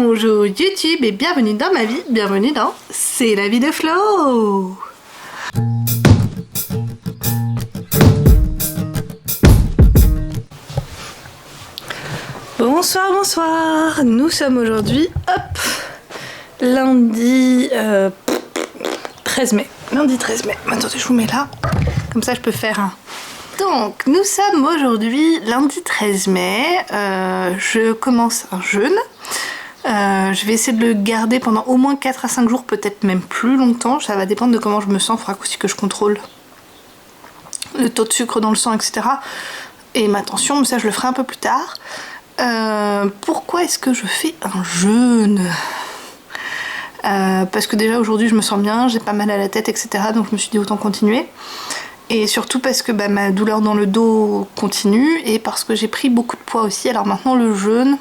Bonjour YouTube et bienvenue dans ma vie, bienvenue dans C'est la vie de Flo. Bonsoir, bonsoir, nous sommes aujourd'hui, hop, lundi 13 mai. Lundi 13 mai, attendez je vous mets là, comme ça je peux faire un... Donc nous sommes aujourd'hui lundi 13 mai, je commence un jeûne. Je vais essayer de le garder pendant au moins 4 à 5 jours, peut-être même plus longtemps. Ça va dépendre de comment je me sens. Il faudra aussi que je contrôle le taux de sucre dans le sang, etc. Et ma tension, mais ça je le ferai un peu plus tard. Pourquoi est-ce que je fais un jeûne ? Parce que déjà aujourd'hui je me sens bien, j'ai pas mal à la tête, etc. Donc je me suis dit autant continuer. Et surtout parce que ma douleur dans le dos continue et parce que j'ai pris beaucoup de poids aussi. Alors maintenant le jeûne...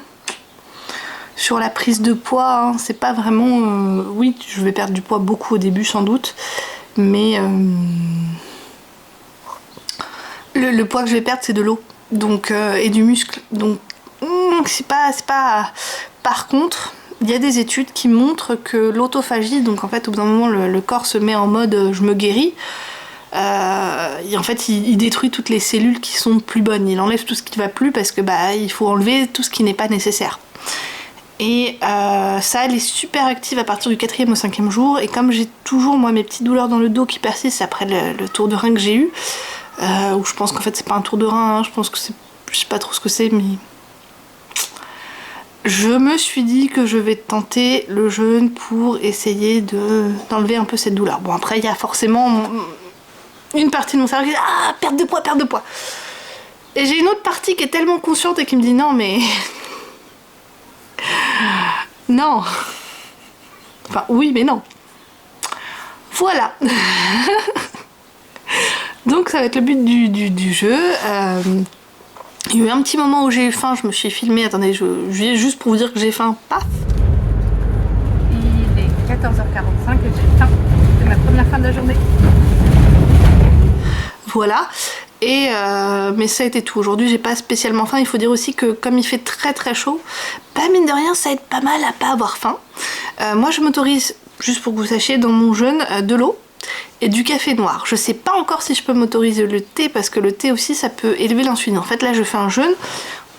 Sur la prise de poids, hein, c'est pas vraiment... oui, je vais perdre du poids beaucoup au début sans doute, mais le poids que je vais perdre c'est de l'eau donc et du muscle. Donc c'est pas... Par contre, il y a des études qui montrent que l'autophagie, donc en fait au bout d'un moment le corps se met en mode je me guéris, et en fait il détruit toutes les cellules qui sont plus bonnes, il enlève tout ce qui va plus parce que il faut enlever tout ce qui n'est pas nécessaire. Et ça elle est super active à partir du 4e au 5e jour, et comme j'ai toujours moi mes petites douleurs dans le dos qui persistent après le tour de rein que j'ai eu, où je pense qu'en fait c'est pas un tour de rein, hein, je pense que c'est, je sais pas trop ce que c'est, mais je me suis dit que je vais tenter le jeûne pour essayer d'enlever un peu cette douleur. Bon après il y a forcément une partie de mon cerveau qui dit ah perte de poids, et j'ai une autre partie qui est tellement consciente et qui me dit non mais non. Enfin oui mais non. Voilà. Donc ça va être le but du jeu. Il y a eu un petit moment où j'ai eu faim, je me suis filmée. Attendez, je viens juste pour vous dire que j'ai faim. Paf. Il est 14h45 et j'ai faim. C'est ma première faim de la journée. Voilà. Et mais ça a été tout. Aujourd'hui j'ai pas spécialement faim. Il faut dire aussi que comme il fait très très chaud, mine de rien ça aide pas mal à pas avoir faim. Moi je m'autorise, juste pour que vous sachiez, dans mon jeûne, de l'eau et du café noir. Je sais pas encore si je peux m'autoriser le thé, parce que le thé aussi ça peut élever l'insuline. En fait là je fais un jeûne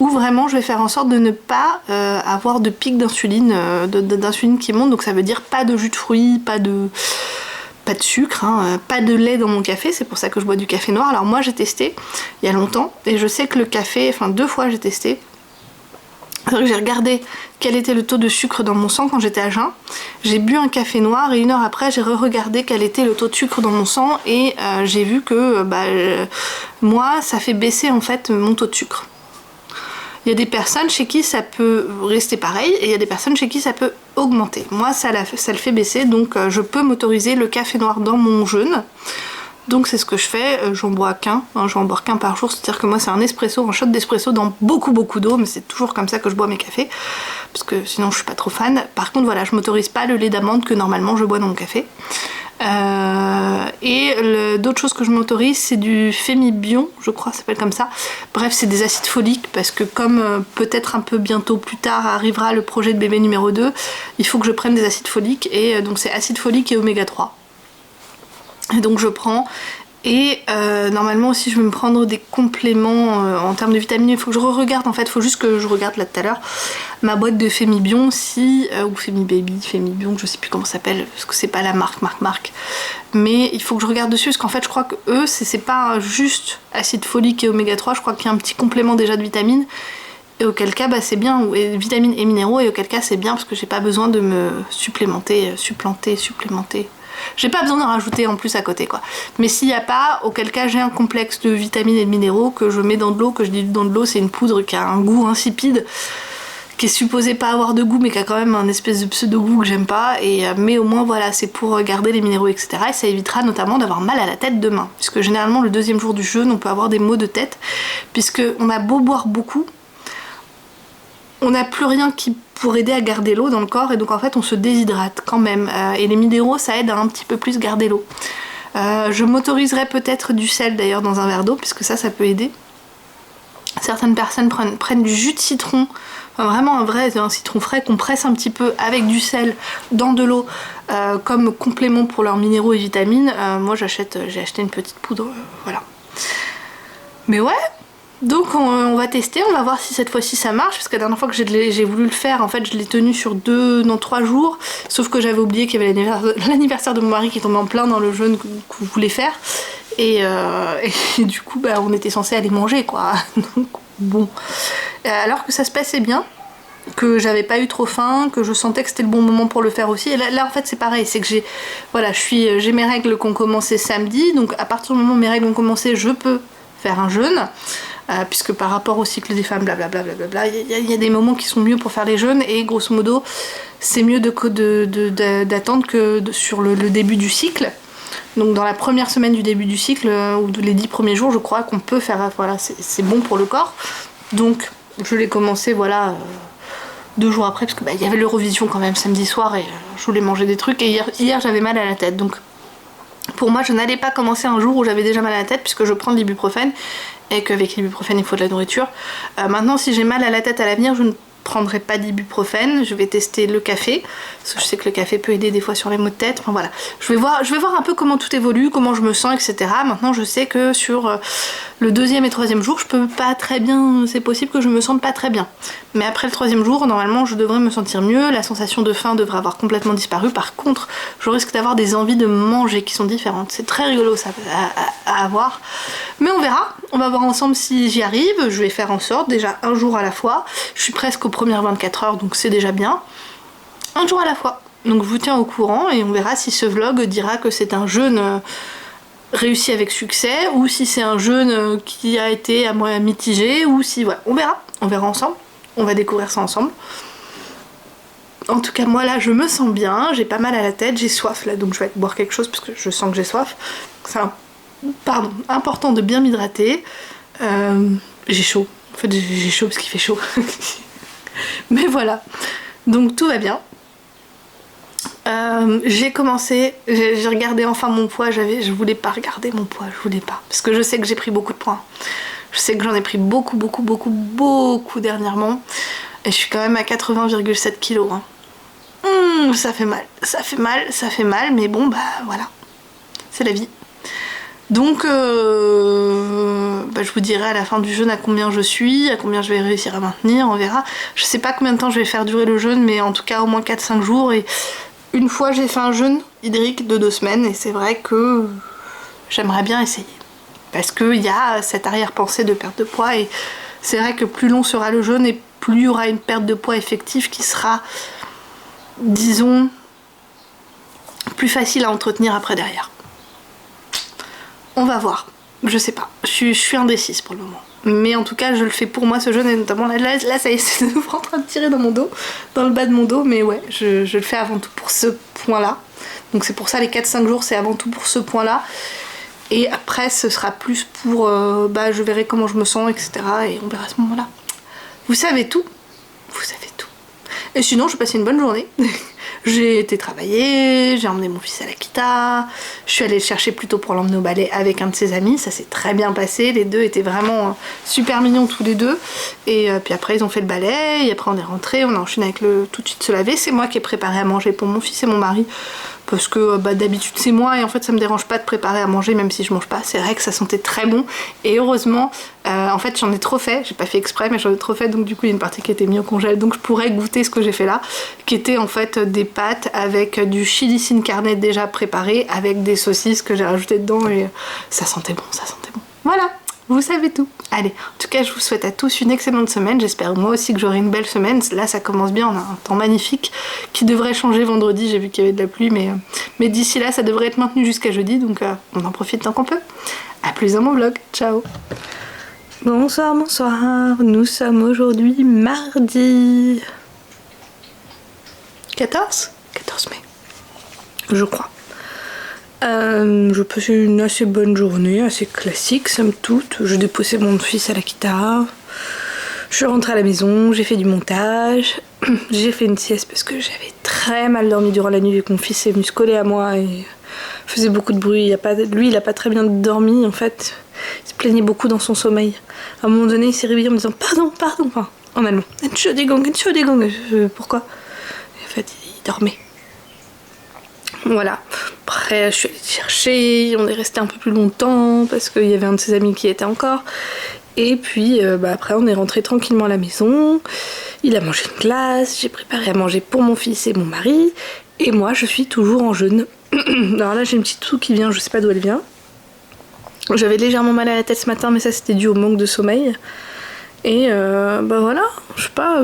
où vraiment je vais faire en sorte de ne pas avoir de pic d'insuline, d'insuline qui monte. Donc ça veut dire pas de jus de fruits, pas de sucre, hein, pas de lait dans mon café, c'est pour ça que je bois du café noir. Alors moi j'ai testé il y a longtemps et je sais que le café, enfin 2 fois j'ai testé, j'ai regardé quel était le taux de sucre dans mon sang quand j'étais à jeun, j'ai bu un café noir et 1 heure après j'ai re-regardé quel était le taux de sucre dans mon sang et j'ai vu que moi ça fait baisser en fait mon taux de sucre. Il y a des personnes chez qui ça peut rester pareil et il y a des personnes chez qui ça peut augmenter. Moi ça le fait baisser, donc je peux m'autoriser le café noir dans mon jeûne. Donc c'est ce que je fais, j'en bois qu'un, hein, je vais en boire qu'un par jour, c'est-à-dire que moi c'est un espresso, un shot d'espresso dans beaucoup d'eau, mais c'est toujours comme ça que je bois mes cafés, parce que sinon je suis pas trop fan. Par contre voilà, je m'autorise pas le lait d'amande que normalement je bois dans mon café. D'autres choses que je m'autorise, c'est du Fémibion, je crois ça s'appelle comme ça. Bref, c'est des acides foliques, parce que comme peut-être un peu bientôt plus tard arrivera le projet de bébé numéro 2, il faut que je prenne des acides foliques, et donc c'est acide folique et oméga 3. Et donc je prends, et normalement aussi je vais me prendre des compléments en termes de vitamines. Il faut que je regarde, en fait, il faut juste que je regarde là tout à l'heure ma boîte de Fémibion, ou Fémibaby, Fémibion, je sais plus comment ça s'appelle, parce que c'est pas la marque, mais il faut que je regarde dessus, parce qu'en fait je crois que eux, c'est pas juste acide folique et oméga 3, je crois qu'il y a un petit complément déjà de vitamines, et auquel cas c'est bien, et vitamines et minéraux, et auquel cas c'est bien parce que j'ai pas besoin de me supplémenter. J'ai pas besoin d'en rajouter en plus à côté quoi. Mais s'il n'y a pas, auquel cas j'ai un complexe de vitamines et de minéraux que je mets dans de l'eau, que je dilue dans de l'eau, c'est une poudre qui a un goût insipide, qui est supposé pas avoir de goût mais qui a quand même un espèce de pseudo goût que j'aime pas, mais au moins voilà, c'est pour garder les minéraux, etc. Et ça évitera notamment d'avoir mal à la tête demain, puisque généralement le 2e jour du jeûne on peut avoir des maux de tête, puisque on a beau boire beaucoup, on n'a plus rien pour aider à garder l'eau dans le corps, et donc en fait on se déshydrate quand même, et les minéraux ça aide à un petit peu plus garder l'eau. Je m'autoriserais peut-être du sel d'ailleurs dans un verre d'eau, puisque ça peut aider. Certaines personnes prennent du jus de citron Enfin, vraiment un citron frais qu'on presse un petit peu avec du sel dans de l'eau comme complément pour leurs minéraux et vitamines. Moi j'ai acheté une petite poudre, voilà. Mais ouais, donc on va tester, on va voir si cette fois-ci ça marche, parce que la dernière fois que j'ai voulu le faire, en fait je l'ai tenu sur 3 jours, sauf que j'avais oublié qu'il y avait l'anniversaire de mon mari qui tombait en plein dans le jeûne qu'on voulait faire, et du coup bah, on était censé aller manger quoi, donc bon. Alors que ça se passait bien, que j'avais pas eu trop faim, que je sentais que c'était le bon moment pour le faire aussi. Et là en fait c'est pareil, c'est que j'ai mes règles qui ont commencé samedi, donc à partir du moment où mes règles ont commencé, je peux faire un jeûne, puisque par rapport au cycle des femmes, blablabla, il y a des moments qui sont mieux pour faire les jeûnes, et grosso modo c'est mieux d'attendre que sur le début du cycle. Donc dans la première semaine du début du cycle, ou les 10 premiers jours, je crois qu'on peut faire, voilà, c'est bon pour le corps. Donc je l'ai commencé, voilà, 2 jours après, parce que y avait l'Eurovision quand même samedi soir, et je voulais manger des trucs, et hier j'avais mal à la tête, donc pour moi je n'allais pas commencer un jour où j'avais déjà mal à la tête, puisque je prends de l'ibuprofène, et qu'avec l'ibuprofène il faut de la nourriture. Maintenant si j'ai mal à la tête à l'avenir, je ne prendrai pas d'ibuprofène, je vais tester le café, parce que je sais que le café peut aider des fois sur les maux de tête, enfin voilà. Je vais voir un peu comment tout évolue, comment je me sens, etc. Maintenant je sais que sur le 2e et 3e jour, je peux pas très bien, c'est possible que je me sente pas très bien. Mais après le 3e jour, normalement je devrais me sentir mieux, la sensation de faim devrait avoir complètement disparu. Par contre, je risque d'avoir des envies de manger qui sont différentes. C'est très rigolo ça à avoir. Mais on verra, on va voir ensemble si j'y arrive, je vais faire en sorte, déjà un jour à la fois. Je suis presque aux premières 24 heures, donc c'est déjà bien. Un jour à la fois. Donc je vous tiens au courant, et on verra si ce vlog dira que c'est un jeûne réussi avec succès, ou si c'est un jeûne qui a été à moi mitigé, ou si voilà, on verra ensemble, on va découvrir ça ensemble. En tout cas moi là je me sens bien, j'ai pas mal à la tête, j'ai soif là, donc je vais boire quelque chose parce que je sens que j'ai soif. C'est important de bien m'hydrater. J'ai chaud, en fait j'ai chaud parce qu'il fait chaud. Mais voilà, donc tout va bien. J'ai regardé enfin mon poids, je voulais pas regarder mon poids, je voulais pas, parce que je sais que j'ai pris beaucoup de poids. Je sais que j'en ai pris beaucoup dernièrement, et je suis quand même à 80,7 kg. Hein. Ça fait mal, mais bon bah voilà, c'est la vie. Donc je vous dirai à la fin du jeûne à combien je suis, à combien je vais réussir à maintenir, on verra. Je sais pas combien de temps je vais faire durer le jeûne, mais en tout cas au moins 4-5 jours. Et une fois j'ai fait un jeûne hydrique de 2 semaines, et c'est vrai que j'aimerais bien essayer. Parce qu'il y a cette arrière-pensée de perte de poids, et c'est vrai que plus long sera le jeûne, et plus il y aura une perte de poids effective qui sera, disons, plus facile à entretenir après derrière. On va voir, je sais pas, je suis indécise pour le moment. Mais en tout cas je le fais pour moi ce jeûne, et notamment là ça y est, c'est de nouveau en train de tirer dans mon dos, dans le bas de mon dos, mais ouais, je le fais avant tout pour ce point là. Donc c'est pour ça les 4-5 jours c'est avant tout pour ce point là. Et après ce sera plus pour, je verrai comment je me sens, etc. Et on verra à ce moment là. Vous savez tout. Et sinon j'ai passé une bonne journée. J'ai été travailler, j'ai emmené mon fils à l'Akita, je suis allée le chercher plus tôt pour l'emmener au ballet avec un de ses amis, ça s'est très bien passé, les deux étaient vraiment super mignons tous les deux, et puis après ils ont fait le ballet, et après on est rentré, on a enchaîné avec tout de suite se laver. C'est moi qui ai préparé à manger pour mon fils et mon mari, parce que d'habitude c'est moi, et en fait ça me dérange pas de préparer à manger même si je mange pas. C'est vrai que ça sentait très bon, et heureusement en fait j'en ai trop fait, j'ai pas fait exprès mais j'en ai trop fait, donc du coup il y a une partie qui était mise au congèle, donc je pourrais goûter ce que j'ai fait là, qui était en fait des pâtes avec du chili sin carne déjà préparé, avec des saucisses que j'ai rajoutées dedans, et ça sentait bon. Voilà, vous savez tout. Allez, en tout cas je vous souhaite à tous une excellente semaine, j'espère moi aussi que j'aurai une belle semaine. Là ça commence bien, on a un temps magnifique qui devrait changer vendredi, j'ai vu qu'il y avait de la pluie, mais d'ici là ça devrait être maintenu jusqu'à jeudi, donc on en profite tant qu'on peut. A plus dans mon vlog, ciao. Bonsoir, nous sommes aujourd'hui mardi 14 mai, je crois. Je passais une assez bonne journée, assez classique somme toute. Je déposais mon fils à l'Akita, je suis rentrée à la maison, j'ai fait du montage, j'ai fait une sieste parce que j'avais très mal dormi durant la nuit vu que mon fils est venu se coller à moi et faisait beaucoup de bruit. Lui il a pas très bien dormi en fait, il se plaignait beaucoup dans son sommeil. À un moment donné il s'est réveillé en me disant pardon, enfin, en allemand. Entschuldigung. Pourquoi? En fait, il dormait. Voilà. Après, je suis allée le chercher, on est resté un peu plus longtemps parce qu'il y avait un de ses amis qui était encore. Et puis après, on est rentré tranquillement à la maison. Il a mangé une glace, j'ai préparé à manger pour mon fils et mon mari. Et moi, je suis toujours en jeûne. Alors là, j'ai une petite toux qui vient, je sais pas d'où elle vient. J'avais légèrement mal à la tête ce matin, mais ça c'était dû au manque de sommeil. Et voilà, je sais pas.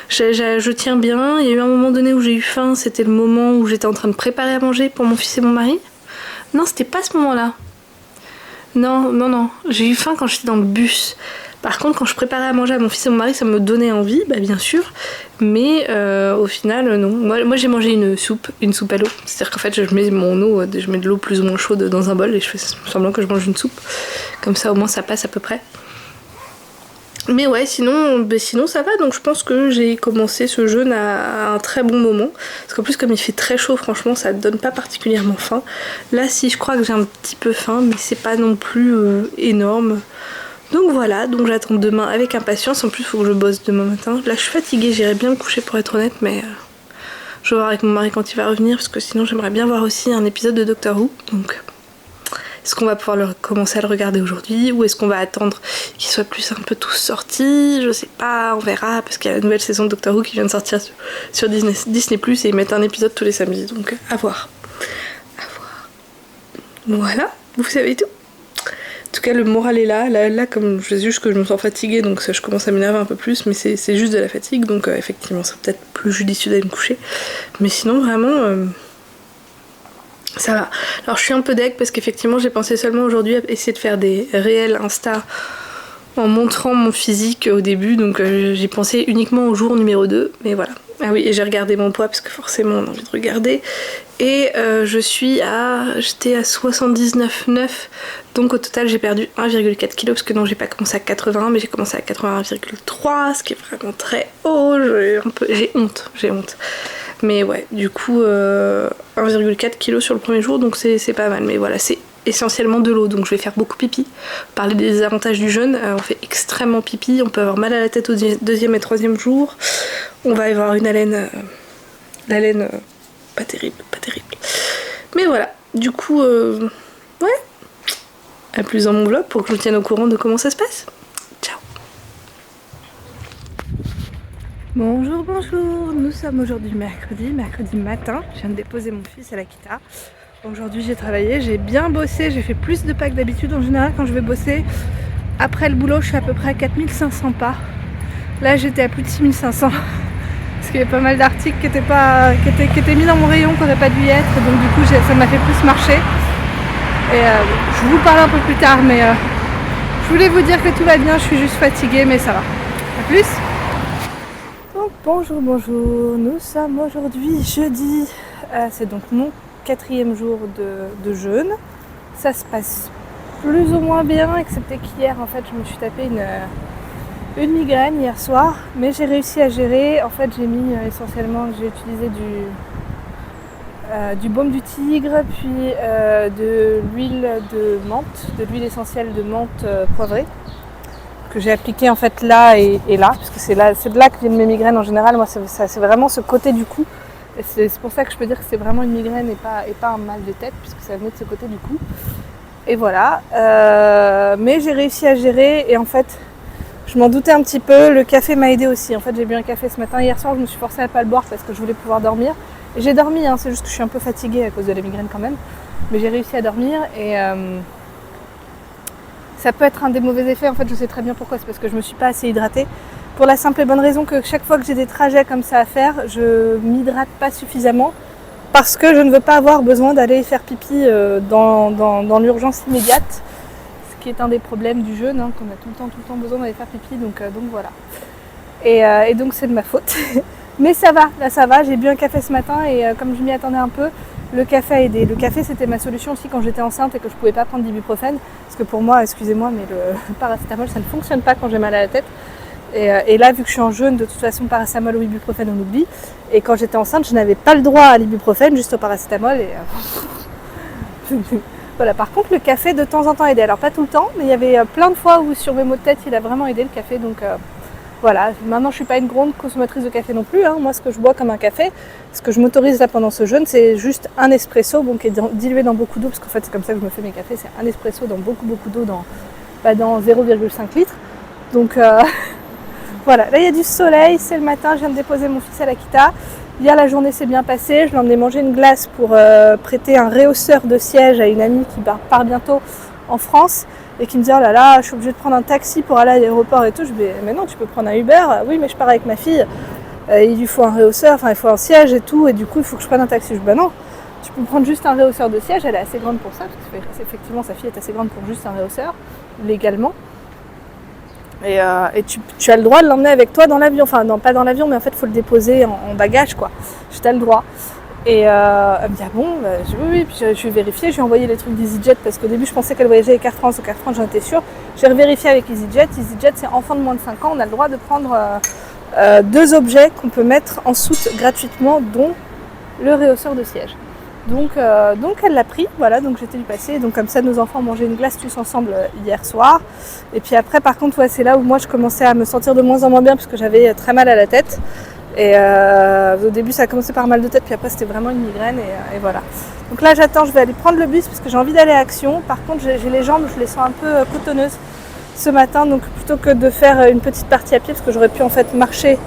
Je tiens bien. Il y a eu un moment donné où j'ai eu faim, c'était le moment où j'étais en train de préparer à manger pour mon fils et mon mari. Non, c'était pas ce moment-là. Non, j'ai eu faim quand j'étais dans le bus. Par contre, quand je préparais à manger à mon fils et mon mari, ça me donnait envie, bien sûr. Mais au final, non. Moi j'ai mangé une soupe à l'eau. C'est-à-dire qu'en fait, je mets je mets de l'eau plus ou moins chaude dans un bol et je fais semblant que je mange une soupe. Comme ça, au moins, ça passe à peu près. Mais ouais, sinon ça va, donc je pense que j'ai commencé ce jeûne à un très bon moment. Parce qu'en plus, comme il fait très chaud, franchement, ça ne donne pas particulièrement faim. Là, si, je crois que j'ai un petit peu faim, mais c'est pas non plus énorme. Donc voilà, donc j'attends demain avec impatience. En plus, il faut que je bosse demain matin. Là, je suis fatiguée, j'irai bien me coucher pour être honnête, mais je vais voir avec mon mari quand il va revenir, parce que sinon, j'aimerais bien voir aussi un épisode de Doctor Who. Donc, est-ce qu'on va pouvoir commencer à le regarder aujourd'hui, ou est-ce qu'on va attendre qu'ils soient plus un peu tous sortis? Je sais pas, on verra, parce qu'il y a la nouvelle saison de Doctor Who qui vient de sortir sur Disney+, et ils mettent un épisode tous les samedis, donc à voir. Voilà, vous savez tout. En tout cas, le moral est là. Là, comme je sais juste que je me sens fatiguée, donc ça, je commence à m'énerver un peu plus, mais c'est juste de la fatigue, donc effectivement, c'est peut-être plus judicieux d'aller me coucher. Mais sinon, vraiment, ça va. Alors, je suis un peu deg parce qu'effectivement, j'ai pensé seulement aujourd'hui à essayer de faire des réels Insta en montrant mon physique au début, donc j'ai pensé uniquement au jour numéro 2, mais voilà. Ah oui, et j'ai regardé mon poids parce que forcément on a envie de regarder. Et j'étais à 79,9, donc au total j'ai perdu 1,4 kg parce que non, j'ai pas commencé à 81, mais j'ai commencé à 81,3, ce qui est vraiment très haut. J'ai honte. Mais ouais, du coup 1,4 kg sur le premier jour, donc c'est pas mal. Mais voilà, c'est essentiellement de l'eau, donc je vais faire beaucoup pipi. Parler des avantages du jeûne, on fait extrêmement pipi, on peut avoir mal à la tête au deuxième et troisième jour, on va avoir une haleine, pas terrible. Mais voilà, du coup, ouais, à plus dans mon vlog pour que je vous tienne au courant de comment ça se passe. Ciao. Bonjour, nous sommes aujourd'hui mercredi matin, je viens de déposer mon fils à l'Akita. Aujourd'hui j'ai travaillé, j'ai bien bossé, j'ai fait plus de pas que d'habitude. En général quand je vais bosser, après le boulot je suis à peu près à 4500 pas. Là j'étais à plus de 6500. Parce qu'il y a pas mal d'articles qui étaient mis dans mon rayon, qui n'auraient pas dû y être. Donc du coup ça m'a fait plus marcher. Et je vous parle un peu plus tard, mais je voulais vous dire que tout va bien, je suis juste fatiguée, mais ça va. A plus. Donc bonjour, nous sommes aujourd'hui jeudi. C'est donc mon 4e jour de jeûne. Ça se passe plus ou moins bien, excepté qu'hier en fait je me suis tapé une migraine hier soir, mais j'ai réussi à gérer. En fait j'ai utilisé du baume du tigre, puis de l'huile de menthe, de l'huile essentielle de menthe poivrée, que j'ai appliqué en fait là et là, parce que c'est de là que viennent mes migraines en général. Moi c'est vraiment ce côté du cou. C'est pour ça que je peux dire que c'est vraiment une migraine et pas un mal de tête, puisque ça venait de ce côté du cou. Et voilà. Mais j'ai réussi à gérer, et en fait, je m'en doutais un petit peu. Le café m'a aidé aussi. En fait, j'ai bu un café ce matin. Hier soir, je me suis forcée à ne pas le boire parce que je voulais pouvoir dormir. Et j'ai dormi, c'est juste que je suis un peu fatiguée à cause de la migraine quand même. Mais j'ai réussi à dormir, et ça peut être un des mauvais effets. En fait, je sais très bien pourquoi. C'est parce que je ne me suis pas assez hydratée. Pour la simple et bonne raison que chaque fois que j'ai des trajets comme ça à faire, je m'hydrate pas suffisamment parce que je ne veux pas avoir besoin d'aller faire pipi dans l'urgence immédiate, ce qui est un des problèmes du jeûne, qu'on a tout le temps besoin d'aller faire pipi, donc voilà. Et donc c'est de ma faute. Mais ça va, là ça va, j'ai bu un café ce matin et comme je m'y attendais un peu, le café a aidé. Le café c'était ma solution aussi quand j'étais enceinte et que je pouvais pas prendre d'ibuprofène, parce que pour moi, excusez-moi, mais le paracétamol ça ne fonctionne pas quand j'ai mal à la tête. Et là, vu que je suis en jeûne, de toute façon, paracétamol ou ibuprofène, on oublie. Et quand j'étais enceinte, je n'avais pas le droit à l'ibuprofène, juste au paracétamol. Et voilà. Par contre, le café, de temps en temps, aidait. Alors, pas tout le temps, mais il y avait plein de fois où, sur mes maux de tête, il a vraiment aidé le café. Donc Voilà, maintenant je suis pas une grande consommatrice de café non plus, hein. Moi ce que je bois comme un café, ce que je m'autorise là pendant ce jeûne, c'est juste un espresso, bon, qui est dilué dans beaucoup d'eau, parce qu'en fait c'est comme ça que je me fais mes cafés, c'est un espresso dans beaucoup d'eau, dans 0,5 litres. Donc voilà, là il y a du soleil, c'est le matin, je viens de déposer mon fils à l'Akita. Hier la journée s'est bien passée, je l'ai emmené manger une glace pour prêter un réhausseur de siège à une amie qui part bientôt en France et qui me dit oh là là, je suis obligée de prendre un taxi pour aller à l'aéroport et tout. Je dis mais non, tu peux prendre un Uber. Oui, mais je pars avec ma fille, il lui faut un réhausseur, enfin il faut un siège et tout, et du coup il faut que je prenne un taxi. Je dis bah non, tu peux prendre juste un réhausseur de siège, elle est assez grande pour ça, parce que effectivement sa fille est assez grande pour juste un réhausseur, légalement. Et tu as le droit de l'emmener avec toi dans l'avion, enfin non, pas dans l'avion, mais en fait il faut le déposer en bagage quoi. Je t'ai le droit. Et elle me dit ah bon, oui, puis je vais vérifier, je lui ai envoyé les trucs d'EasyJet parce qu'au début je pensais qu'elle voyageait avec Air France, donc Air France j'en étais sûre. J'ai revérifié avec EasyJet, EasyJet c'est enfant de moins de 5 ans, on a le droit de prendre 2 objets qu'on peut mettre en soute gratuitement, dont le réhausseur de siège. Donc elle l'a pris, voilà, donc j'étais lui passer, donc comme ça nos enfants mangeaient une glace tous ensemble hier soir. Et puis après par contre ouais, c'est là où moi je commençais à me sentir de moins en moins bien parce que j'avais très mal à la tête. Et au début ça a commencé par mal de tête, puis après c'était vraiment une migraine et voilà. Donc là j'attends, je vais aller prendre le bus parce que j'ai envie d'aller à Action. Par contre j'ai les jambes, je les sens un peu cotonneuses ce matin, donc plutôt que de faire une petite partie à pied, parce que j'aurais pu en fait marcher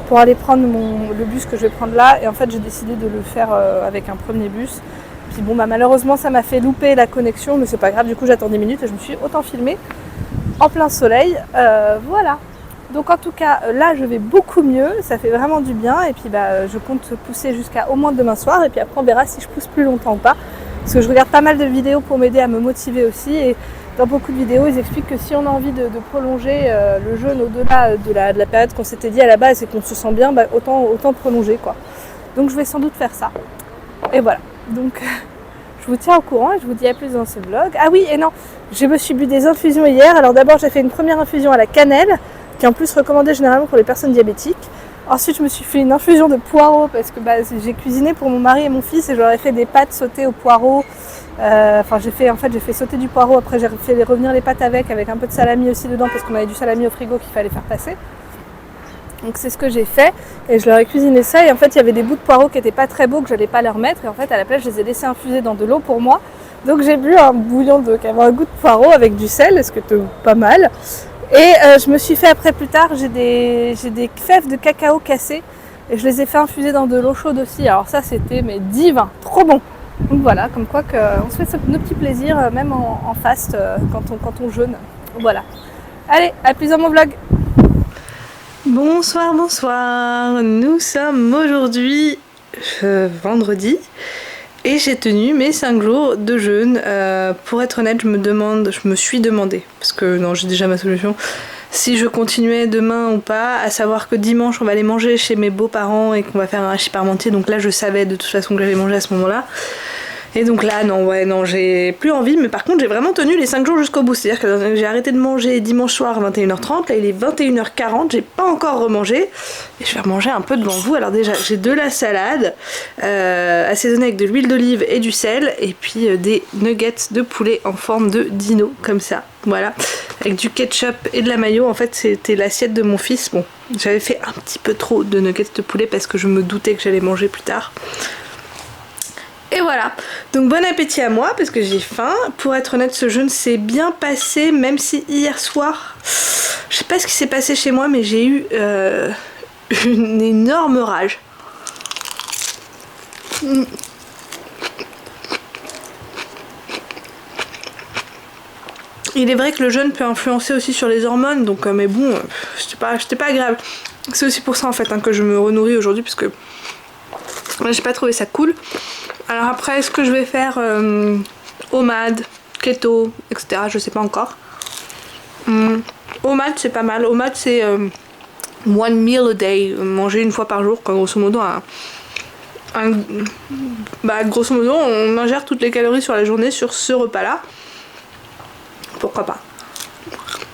pour aller prendre le bus que je vais prendre là, et en fait j'ai décidé de le faire avec un premier bus. Puis bon bah malheureusement ça m'a fait louper la connexion, mais c'est pas grave, du coup j'attends 10 minutes et je me suis autant filmée en plein soleil, voilà. Donc en tout cas là je vais beaucoup mieux, ça fait vraiment du bien, et puis je compte pousser jusqu'à au moins demain soir, et puis après on verra si je pousse plus longtemps ou pas, parce que je regarde pas mal de vidéos pour m'aider à me motiver aussi, et dans beaucoup de vidéos ils expliquent que si on a envie de prolonger le jeûne au-delà de la période qu'on s'était dit à la base et qu'on se sent bien, autant prolonger quoi. Donc je vais sans doute faire ça, et voilà, donc je vous tiens au courant et je vous dis à plus dans ce vlog. Ah oui, et non, je me suis bu des infusions hier. Alors d'abord j'ai fait une première infusion à la cannelle, qui est en plus recommandée généralement pour les personnes diabétiques. Ensuite je me suis fait une infusion de poireaux parce que j'ai cuisiné pour mon mari et mon fils, et je leur ai fait des pâtes sautées au poireau. J'ai fait sauter du poireau, après j'ai fait revenir les pâtes avec un peu de salami aussi dedans, parce qu'on avait du salami au frigo qu'il fallait faire passer. Donc c'est ce que j'ai fait, et je leur ai cuisiné ça, et en fait il y avait des bouts de poireaux qui n'étaient pas très beaux, que j'allais pas leur mettre, et en fait à la place je les ai laissés infuser dans de l'eau pour moi. Donc j'ai bu un bouillon qui avait un goût de poireau avec du sel, ce que c'est pas mal. Et je me suis fait après plus tard, j'ai des fèves de cacao cassées, et je les ai fait infuser dans de l'eau chaude aussi. Alors ça c'était divin, trop bon. Donc voilà, comme quoi on se fait nos petits plaisirs même en fast quand on jeûne. Voilà. Allez, à plus dans mon vlog. Bonsoir, nous sommes aujourd'hui vendredi et j'ai tenu mes 5 jours de jeûne. Pour être honnête, je me suis demandé, parce que non, j'ai déjà ma solution, si je continuais demain ou pas, à savoir que dimanche on va aller manger chez mes beaux-parents et qu'on va faire un hachis parmentier, donc là je savais de toute façon que j'allais manger à ce moment-là. Et donc là, non, j'ai plus envie, mais par contre, j'ai vraiment tenu les 5 jours jusqu'au bout. C'est-à-dire que j'ai arrêté de manger dimanche soir à 21h30, là il est 21h40, j'ai pas encore remangé. Et je vais remanger un peu devant vous. Alors déjà, j'ai de la salade, assaisonnée avec de l'huile d'olive et du sel, et puis des nuggets de poulet en forme de dino, comme ça. Voilà, avec du ketchup et de la mayo. En fait, c'était l'assiette de mon fils. Bon, j'avais fait un petit peu trop de nuggets de poulet parce que je me doutais que j'allais manger plus tard. Et voilà, donc bon appétit à moi parce que j'ai faim. Pour être honnête, ce jeûne s'est bien passé, même si hier soir, je sais pas ce qui s'est passé chez moi, mais j'ai eu une énorme rage. Il est vrai que le jeûne peut influencer aussi sur les hormones, donc mais bon, c'était pas agréable. C'est aussi pour ça en fait que je me renourris aujourd'hui, parce que j'ai pas trouvé ça cool. Alors après, est-ce que je vais faire OMAD, keto, etc. Je sais pas encore. OMAD c'est pas mal. OMAD c'est one meal a day, manger une fois par jour, quoi, grosso modo. Grosso modo, on ingère toutes les calories sur la journée sur ce repas-là. Pourquoi pas.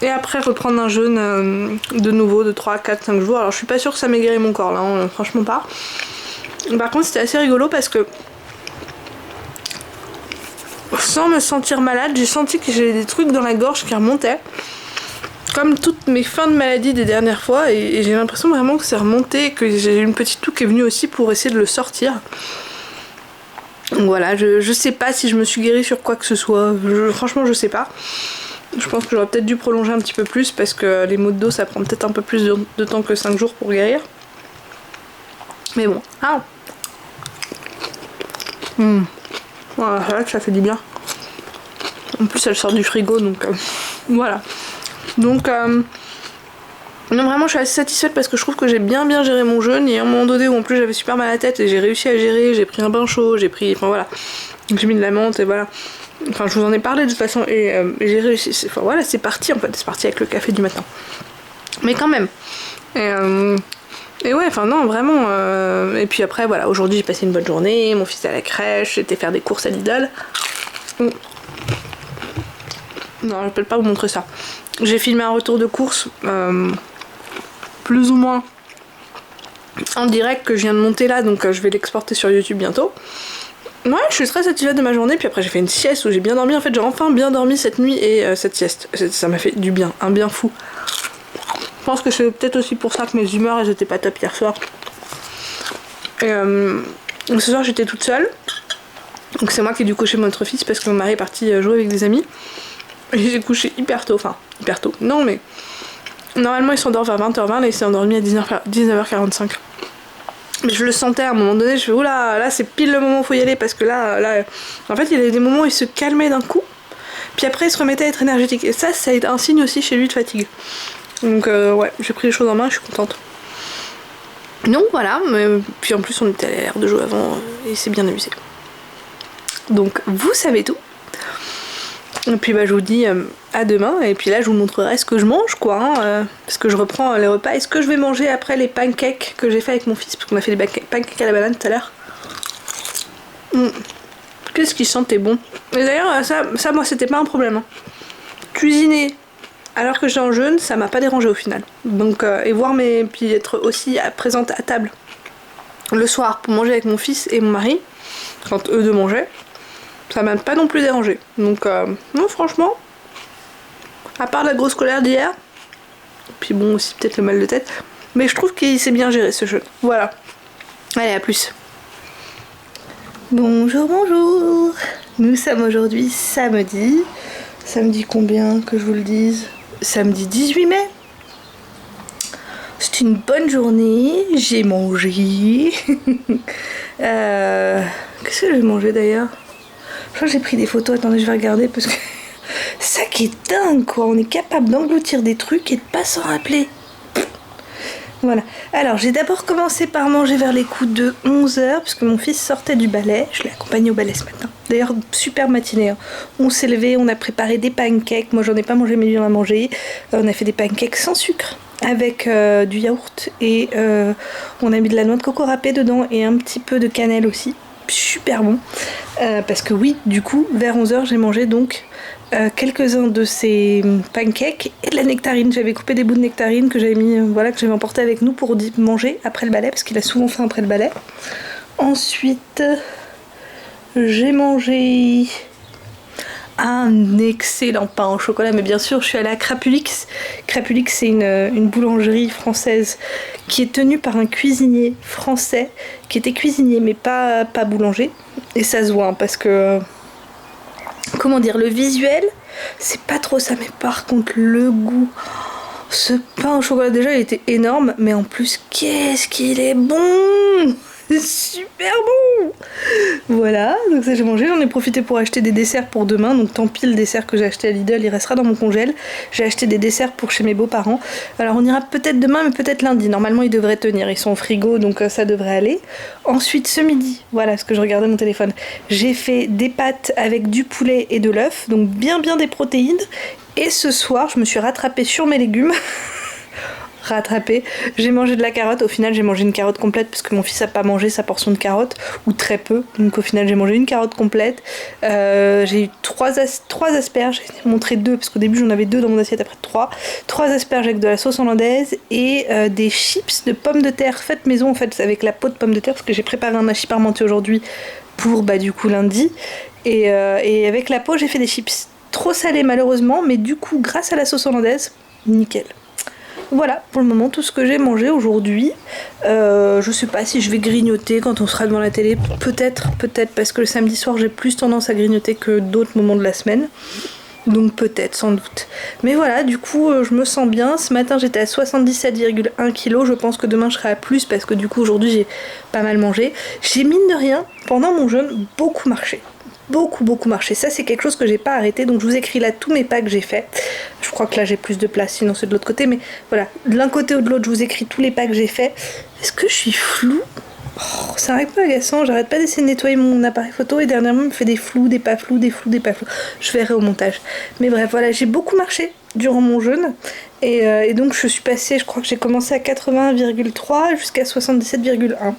Et après reprendre un jeûne de nouveau de 3, 4, 5 jours. Alors je suis pas sûre que ça m'ait guéri mon corps là, franchement pas. Par contre c'était assez rigolo parce que sans me sentir malade, j'ai senti que j'avais des trucs dans la gorge qui remontaient. comme toutes mes fins de maladie des dernières fois, et j'ai l'impression vraiment que c'est remonté, que j'ai une petite toux qui est venue aussi pour essayer de le sortir. Donc voilà, je sais pas si je me suis guérie sur quoi que ce soit, franchement je sais pas. Je pense que j'aurais peut-être dû prolonger un petit peu plus parce que les maux de dos ça prend peut-être un peu plus de temps que 5 jours pour guérir. Mais bon, Voilà, c'est vrai que ça fait du bien. En plus elle sort du frigo donc voilà. Donc non, vraiment je suis assez satisfaite parce que je trouve que j'ai bien géré mon jeûne. Il y a un moment donné où en plus j'avais super mal à la tête et j'ai réussi à gérer, j'ai pris un bain chaud, enfin voilà, j'ai mis de la menthe et voilà. Enfin je vous en ai parlé de toute façon et j'ai réussi, enfin voilà c'est parti en fait, c'est parti avec le café du matin. Mais quand même. Et ouais, enfin non, vraiment. Et puis après, voilà, aujourd'hui j'ai passé une bonne journée, mon fils est à la crèche, j'étais faire des courses à Lidl. Non, je peux pas vous montrer ça. J'ai filmé un retour de course, plus ou moins en direct que je viens de monter là, donc je vais l'exporter sur YouTube bientôt. Ouais, je suis très satisfaite de ma journée, puis après j'ai fait une sieste où j'ai bien dormi. En fait, j'ai enfin bien dormi cette nuit et cette sieste. Ça m'a fait du bien, un bien fou. Je pense que c'est peut-être aussi pour ça que mes humeurs elles étaient pas top hier soir. Et ce soir j'étais toute seule. Donc c'est moi qui ai dû coucher mon autre fils parce que mon mari est parti jouer avec des amis. Et j'ai couché hyper tôt, enfin hyper tôt. Non mais normalement il s'endort vers 20h20, là il s'est endormi à 19h45. Mais je le sentais à un moment donné, je fais oula, là c'est pile le moment où faut y aller parce que là en fait il y avait des moments où il se calmait d'un coup. Puis après il se remettait à être énergétique. Et ça a été un signe aussi chez lui de fatigue. Donc ouais, j'ai pris les choses en main, je suis contente. Donc voilà, mais puis en plus on était à l'air de jouer avant et c'est bien amusé. Donc vous savez tout. Et puis bah je vous dis à demain et puis là je vous montrerai ce que je mange quoi, parce que je reprends les repas. Est-ce que je vais manger après les pancakes que j'ai fait avec mon fils, parce qu'on a fait des pancakes à la banane tout à l'heure. Qu'est-ce qui sentait bon. Et d'ailleurs ça moi c'était pas un problème. Hein. Cuisiner alors que j'étais en jeûne, ça m'a pas dérangé au final. Donc, et voir puis être aussi présente à table le soir pour manger avec mon fils et mon mari, quand eux deux mangeaient, ça m'a pas non plus dérangé. Donc, non, franchement, à part la grosse colère d'hier, puis bon, aussi peut-être le mal de tête, mais je trouve qu'il s'est bien géré ce jeûne. Voilà. Allez, à plus. Bonjour, bonjour. Nous sommes aujourd'hui samedi. Samedi combien que je vous le dise? Samedi 18 mai. C'est une bonne journée, j'ai mangé. Qu'est-ce que j'ai mangé d'ailleurs? Je crois que j'ai pris des photos, attendez je vais regarder parce que ça qui est dingue quoi, on est capable d'engloutir des trucs et de pas s'en rappeler. Voilà, alors j'ai d'abord commencé par manger vers les coups de 11h parce que mon fils sortait du ballet, je l'ai accompagné au ballet ce matin. D'ailleurs, super matinée, hein. On s'est levé, on a préparé des pancakes, moi j'en ai pas mangé mais lui en a mangé. On a fait des pancakes sans sucre avec du yaourt et on a mis de la noix de coco râpée dedans et un petit peu de cannelle aussi. Super bon, parce que oui, du coup, vers 11h j'ai mangé donc quelques-uns de ces pancakes et de la nectarine. J'avais coupé des bouts de nectarine que j'avais mis, voilà, que j'avais emporté avec nous pour manger après le ballet, parce qu'il a souvent faim après le ballet. Ensuite, j'ai mangé un excellent pain au chocolat, mais bien sûr, je suis allée à Crapulix. Crapulix, c'est une boulangerie française qui est tenue par un cuisinier français, qui était cuisinier mais pas boulanger. Et ça se voit, hein, parce que... comment dire, le visuel, c'est pas trop ça, mais par contre le goût, ce pain au chocolat déjà il était énorme, mais en plus qu'est-ce qu'il est bon, c'est super bon. Voilà, donc ça j'ai mangé, j'en ai profité pour acheter des desserts pour demain, donc tant pis le dessert que j'ai acheté à Lidl, il restera dans mon congèle. J'ai acheté des desserts pour chez mes beaux-parents, alors on ira peut-être demain mais peut-être lundi, normalement ils devraient tenir, ils sont au frigo donc ça devrait aller. Ensuite ce midi, voilà ce que je regardais mon téléphone, j'ai fait des pâtes avec du poulet et de l'œuf, donc bien des protéines, et ce soir je me suis rattrapée sur mes légumes. J'ai mangé de la carotte, au final j'ai mangé une carotte complète parce que mon fils a pas mangé sa portion de carotte, ou très peu, donc au final j'ai mangé une carotte complète. J'ai eu trois asperges, j'ai montré 2 parce qu'au début j'en avais 2 dans mon assiette, après 3 asperges avec de la sauce hollandaise et des chips de pommes de terre faites maison en fait avec la peau de pommes de terre parce que j'ai préparé un hachis parmentier aujourd'hui pour du coup lundi et avec la peau j'ai fait des chips trop salés malheureusement, mais du coup grâce à la sauce hollandaise nickel. Voilà, pour le moment, tout ce que j'ai mangé aujourd'hui. Je sais pas si je vais grignoter quand on sera devant la télé. Peut-être, parce que le samedi soir, j'ai plus tendance à grignoter que d'autres moments de la semaine. Donc peut-être, sans doute. Mais voilà, du coup, je me sens bien. Ce matin, j'étais à 77,1 kg. Je pense que demain, je serai à plus parce que du coup, aujourd'hui, j'ai pas mal mangé. J'ai, mine de rien, pendant mon jeûne, beaucoup marché. Beaucoup marché. Ça, c'est quelque chose que j'ai pas arrêté. Donc je vous écris là tous mes pas que j'ai fait. Je crois que là, j'ai plus de place, sinon c'est de l'autre côté. Mais voilà, de l'un côté ou de l'autre, je vous écris tous les pas que j'ai fait. Est-ce que je suis floue? Oh, c'est un peu agaçant, j'arrête pas d'essayer de nettoyer mon appareil photo et dernièrement il me fait des flous, des pas flous, des flous, des pas flous. Je verrai au montage. Mais bref, voilà, j'ai beaucoup marché durant mon jeûne et donc je suis passée, je crois que j'ai commencé à 81,3 jusqu'à 77,1.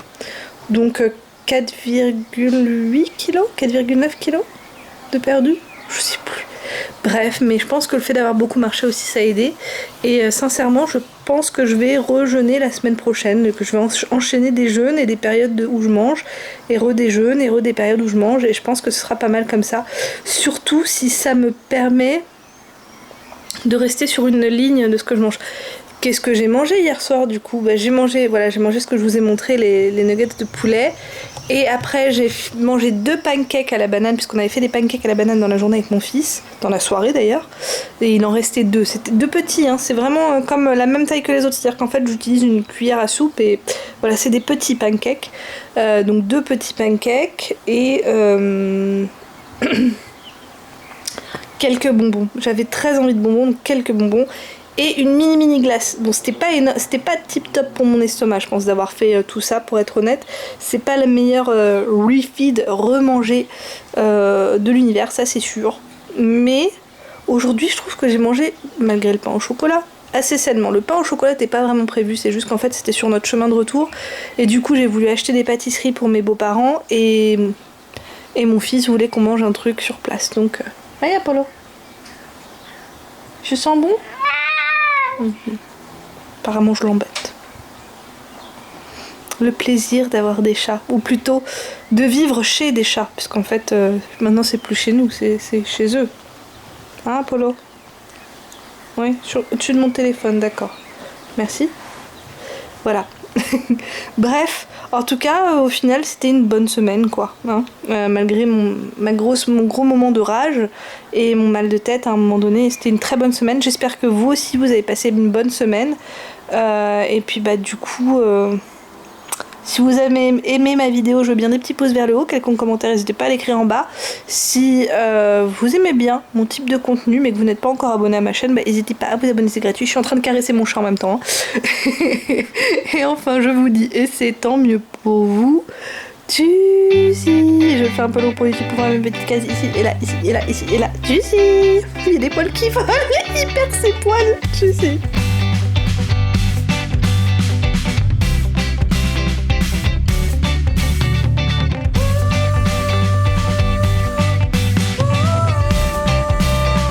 Donc 4,8 kg, 4,9 kg de perdu, je sais plus. Bref, mais je pense que le fait d'avoir beaucoup marché aussi ça a aidé. Et sincèrement, je pense que je vais rejeûner la semaine prochaine, que je vais enchaîner des jeûnes et des périodes où je mange, et des jeûnes et des périodes où je mange, et je pense que ce sera pas mal comme ça. Surtout si ça me permet de rester sur une ligne de ce que je mange. Qu'est-ce que j'ai mangé hier soir du coup? J'ai mangé ce que je vous ai montré, les nuggets de poulet. Et après j'ai mangé 2 pancakes à la banane, puisqu'on avait fait des pancakes à la banane dans la journée avec mon fils, dans la soirée d'ailleurs. Et il en restait 2, c'était 2 petits, hein. C'est vraiment comme la même taille que les autres, c'est-à-dire qu'en fait j'utilise une cuillère à soupe et voilà, c'est des petits pancakes. Donc 2 petits pancakes et quelques bonbons. J'avais très envie de bonbons, donc quelques bonbons. Et une mini glace. Bon, c'était pas tip top pour mon estomac, je pense, d'avoir fait tout ça, pour être honnête. C'est pas la meilleure refeed, remanger de l'univers, ça c'est sûr. Mais aujourd'hui, je trouve que j'ai mangé, malgré le pain au chocolat, assez sainement. Le pain au chocolat n'était pas vraiment prévu, c'est juste qu'en fait c'était sur notre chemin de retour. Et du coup, j'ai voulu acheter des pâtisseries pour mes beaux-parents et mon fils voulait qu'on mange un truc sur place. Donc, allez Apollo. Je sens bon? Apparemment je l'embête. Le plaisir d'avoir des chats, ou plutôt de vivre chez des chats, puisqu'en fait maintenant c'est plus chez nous, c'est chez eux. Hein Apollo? Oui, au-dessus de mon téléphone, d'accord. Merci. Voilà. Bref, en tout cas, au final, c'était une bonne semaine, quoi. Hein. Malgré mon gros moment de rage et mon mal de tête à un moment donné, c'était une très bonne semaine. J'espère que vous aussi, vous avez passé une bonne semaine. Et puis, du coup, si vous avez aimé ma vidéo, je veux bien des petits pouces vers le haut, quelconque commentaire, n'hésitez pas à l'écrire en bas. Si vous aimez bien mon type de contenu, mais que vous n'êtes pas encore abonné à ma chaîne, n'hésitez pas à vous abonner, c'est gratuit. Je suis en train de caresser mon chat en même temps. Hein. Et enfin, je vous dis, et c'est tant mieux pour vous, tchuss. Je fais un peu long pour YouTube pour voir mes petites cases ici et là, ici et là, ici et là. Tchuss. Il y a des poils qui volent, il perd ses poils. Tchuss.